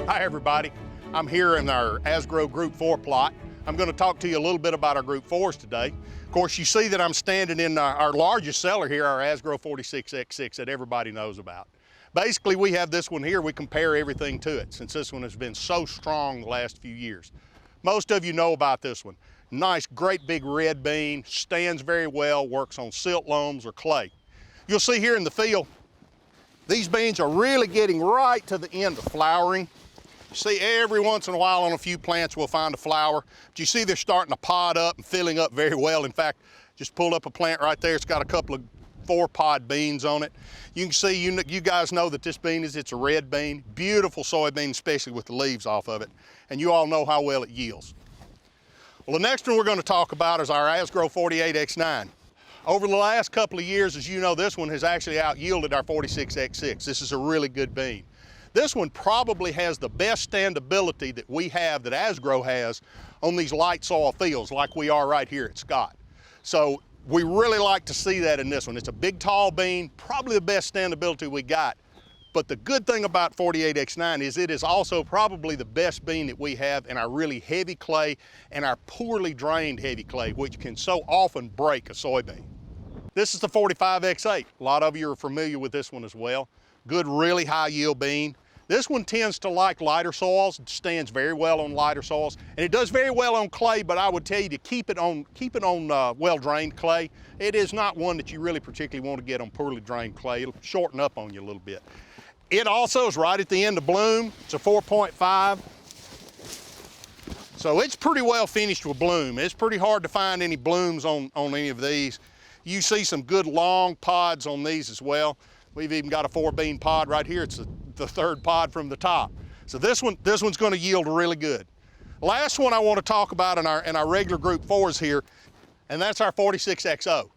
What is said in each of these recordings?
Hi everybody, I'm here in our Asgrow Group 4 plot. I'm going to talk to you a little bit about our Group 4s today. Of course, you see that I'm standing in our largest seller here, our Asgrow 46X6 that everybody knows about. Basically, we have this one here, we compare everything to it since this one has been so strong the last few years. Most of you know about this one. Nice, great big red bean, stands very well, works on silt loams or clay. You'll see here in the field, these beans are really getting right to the end of flowering. You see every once in a while on a few plants we'll find a flower, but you see they're starting to pod up and filling up very well. In fact, just pulled up a plant right there. It's got a couple of 4-pod beans on it. You can see, you guys know that this bean it's a red bean. Beautiful soybean, especially with the leaves off of it. And you all know how well it yields. Well, the next one we're going to talk about is our Asgrow 48X9. Over the last couple of years, as you know, this one has actually out-yielded our 46X6. This is a really good bean. This one probably has the best standability that we have, that Asgrow has, on these light soil fields like we are right here at Scott. So we really like to see that in this one. It's a big, tall bean, probably the best standability we got. But the good thing about 48X9 is it is also probably the best bean that we have in our really heavy clay and our poorly drained heavy clay, which can so often break a soybean. This is the 45X8. A lot of you are familiar with this one as well. Good, really high yield bean. This one tends to like lighter soils. It stands very well on lighter soils, and it does very well on clay, but I would tell you to keep it on well-drained clay. It is not one that you really particularly want to get on poorly drained clay. It'll shorten up on you a little bit. It also is right at the end of bloom. It's a 4.5. So it's pretty well finished with bloom. It's pretty hard to find any blooms on any of these. You see some good long pods on these as well. We've even got a 4-bean pod right here. It's the 3rd pod from the top. So this one's going to yield really good. Last one I want to talk about in our regular Group 4s here, and that's our 46XO.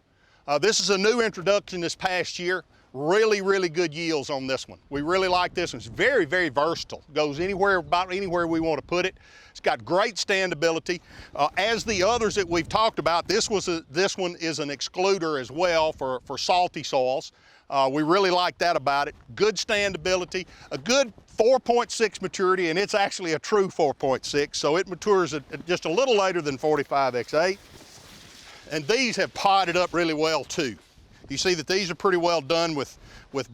This is a new introduction this past year. Really, really good yields on this one. We really like this one. It's very, very versatile. Goes anywhere, about anywhere we want to put it. It's got great standability. As the others that we've talked about, this one is an excluder as well for salty soils. We really like that about it. Good standability, a good 4.6 maturity, and it's actually a true 4.6, so it matures just a little later than 45X8. And these have podded up really well too. You see that these are pretty well done with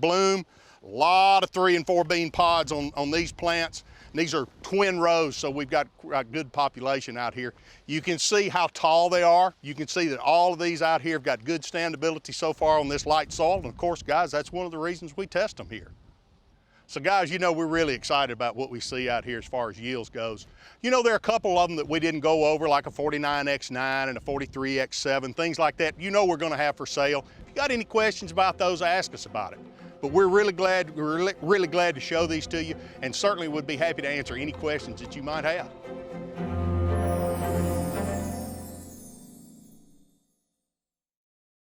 bloom. A lot of 3 and 4 bean pods on these plants. And these are twin rows, so we've got a good population out here. You can see how tall they are. You can see that all of these out here have got good standability so far on this light soil. And of course, guys, that's one of the reasons we test them here. So guys, you know, we're really excited about what we see out here as far as yields goes. You know, there are a couple of them that we didn't go over, like a 49X9 and a 43X7, things like that, you know, we're gonna have for sale. If you got any questions about those, ask us about it. But we're really glad to show these to you, and certainly would be happy to answer any questions that you might have.